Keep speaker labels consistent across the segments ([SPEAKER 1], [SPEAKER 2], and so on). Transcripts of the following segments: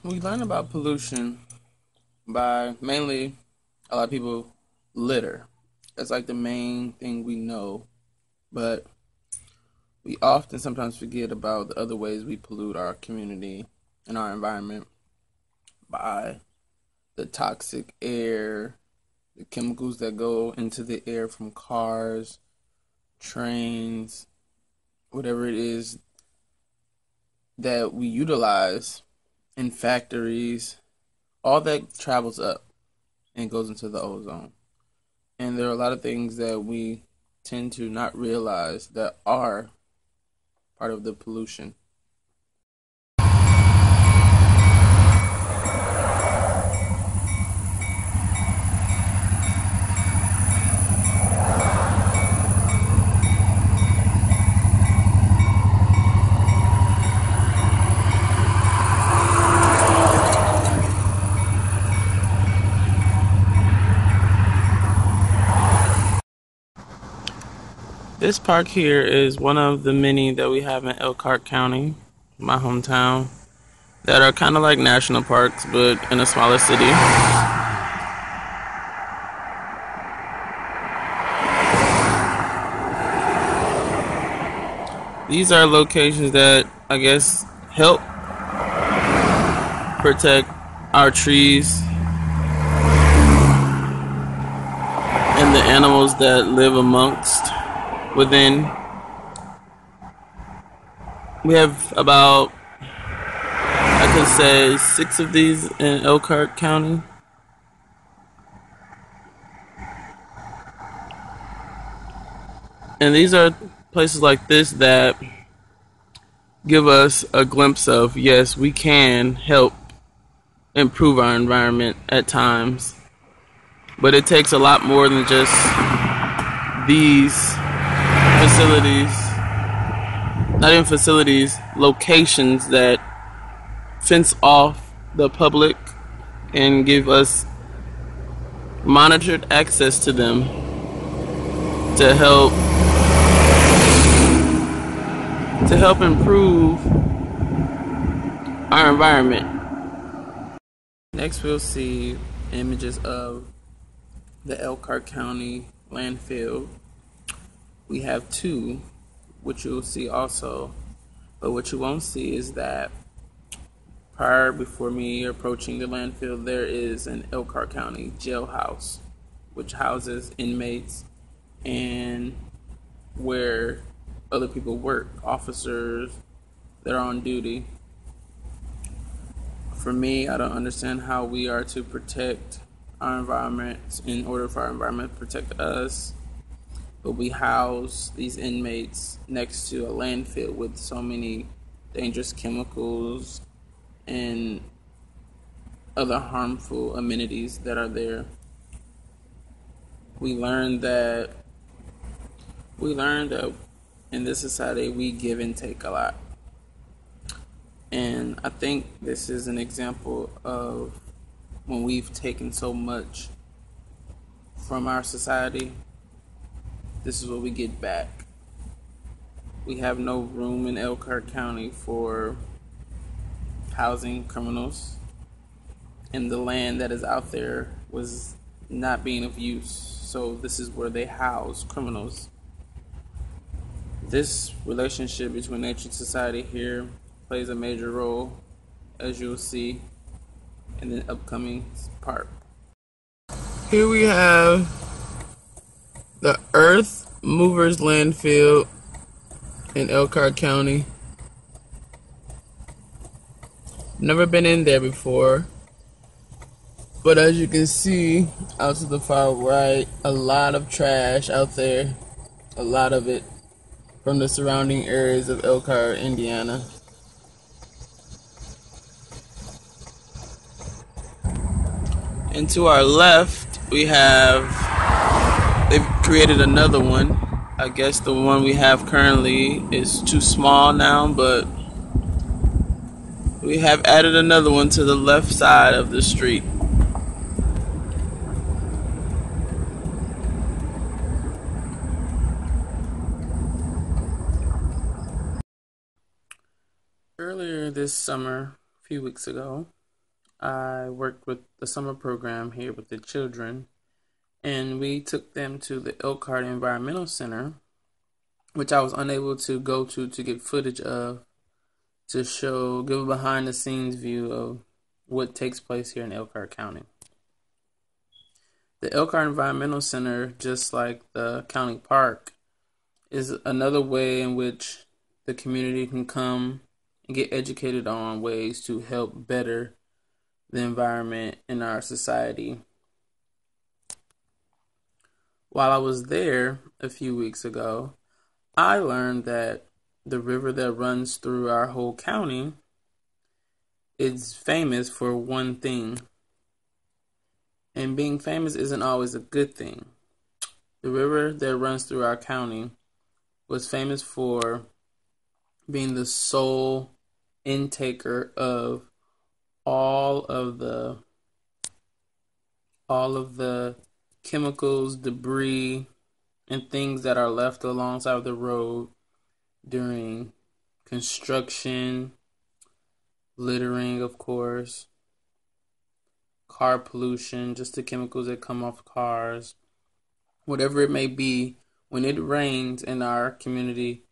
[SPEAKER 1] We learn about pollution by mainly a lot of people litter. That's like the main thing we know. But we often sometimes forget about the other ways we pollute our community and our environment by the toxic air, the chemicals that go into the air from cars, trains, whatever it is that we utilize in factories. All that travels up and goes into the ozone. And there are a lot of things that we tend to not realize that are part of the pollution. This park here is one of the many that we have in Elkhart County, my hometown, that are kind of like national parks, but in a smaller city. These are locations that, I guess, help protect our trees and the animals that live within. We have about, I could say, 6 of these in Elkhart County. And these are places like this that give us a glimpse of, yes, we can help improve our environment at times. But it takes a lot more than just these facilities, not even facilities, locations that fence off the public and give us monitored access to them to help improve our environment. Next, we'll see images of the Elkhart County landfill. We have 2, which you'll see also, but what you won't see is that before me approaching the landfill, there is an Elkhart County jailhouse, which houses inmates and where other people work, officers that are on duty. For me, I don't understand how we are to protect our environment in order for our environment to protect us, but we house these inmates next to a landfill with so many dangerous chemicals and other harmful amenities that are there. We learned that in this society we give and take a lot. And I think this is an example of when we've taken so much from our society, this is what we get back. We have no room in Elkhart County for housing criminals, and the land that is out there was not being of use, so this is where they house criminals. This relationship between nature and society here plays a major role, as you'll see in the upcoming part. Here we have the Earth Movers landfill in Elkhart County. Never been in there before, but as you can see out to the far right, a lot of trash out there, a lot of it from the surrounding areas of Elkhart, Indiana. And to our left, they've created another one. I guess the one we have currently is too small now, but we have added another one to the left side of the street. Earlier this summer, a few weeks ago, I worked with the summer program here with the children, and we took them to the Elkhart Environmental Center, which I was unable to go to get footage of, to give a behind the scenes view of what takes place here in Elkhart County. The Elkhart Environmental Center, just like the county park, is another way in which the community can come and get educated on ways to help better the environment in our society. While I was there a few weeks ago, I learned that the river that runs through our whole county is famous for one thing. And being famous isn't always a good thing. The river that runs through our county was famous for being the sole intaker of all of the chemicals, debris, and things that are left alongside of the road during construction, littering, of course, car pollution, just the chemicals that come off cars, whatever it may be. When it rains in our community,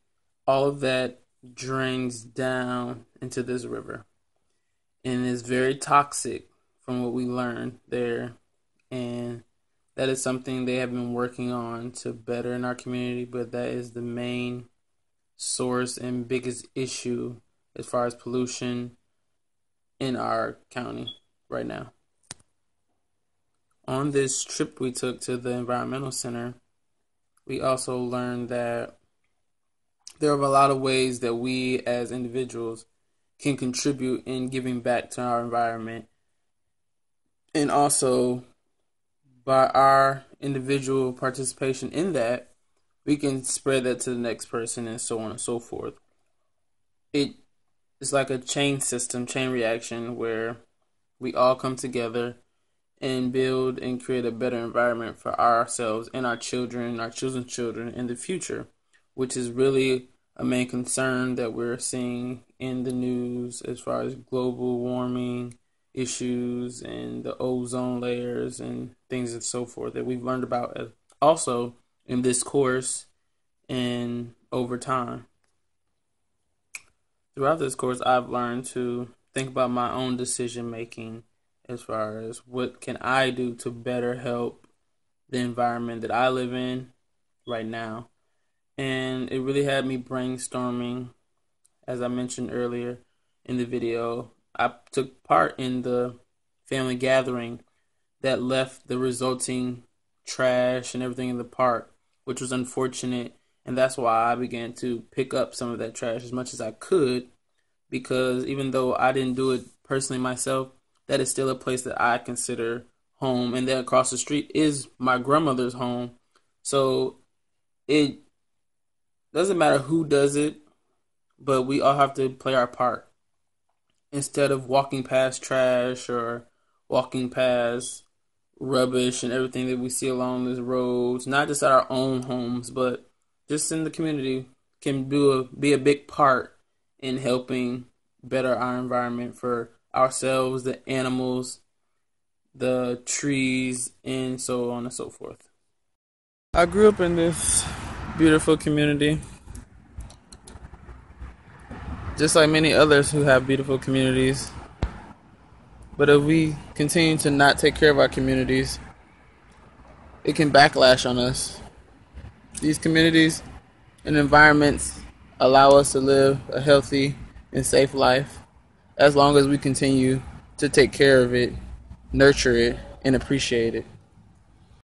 [SPEAKER 1] all of that drains down into this river and is very toxic from what we learned there. And that is something they have been working on to better in our community, but that is the main source and biggest issue as far as pollution in our county right now. On this trip we took to the environmental center, we also learned that there are a lot of ways that we as individuals can contribute in giving back to our environment, and also by our individual participation in that, we can spread that to the next person, and so on and so forth. It's like a chain reaction, where we all come together and build and create a better environment for ourselves and our children, our children's children in the future, which is really a main concern that we're seeing in the news as far as global warming issues and the ozone layers and things and so forth that we've learned about also in this course and over time. Throughout this course, I've learned to think about my own decision making as far as what can I do to better help the environment that I live in right now. And it really had me brainstorming. As I mentioned earlier in the video, I took part in the family gathering that left the resulting trash and everything in the park, which was unfortunate. And that's why I began to pick up some of that trash as much as I could, because even though I didn't do it personally myself, that is still a place that I consider home. And then across the street is my grandmother's home. So it doesn't matter who does it, but we all have to play our part. Instead of walking past trash or walking past rubbish and everything that we see along these roads, not just at our own homes, but just in the community, can be a big part in helping better our environment for ourselves, the animals, the trees, and so on and so forth. I grew up in this beautiful community, just like many others who have beautiful communities. But if we continue to not take care of our communities, it can backlash on us. These communities and environments allow us to live a healthy and safe life as long as we continue to take care of it, nurture it, and appreciate it.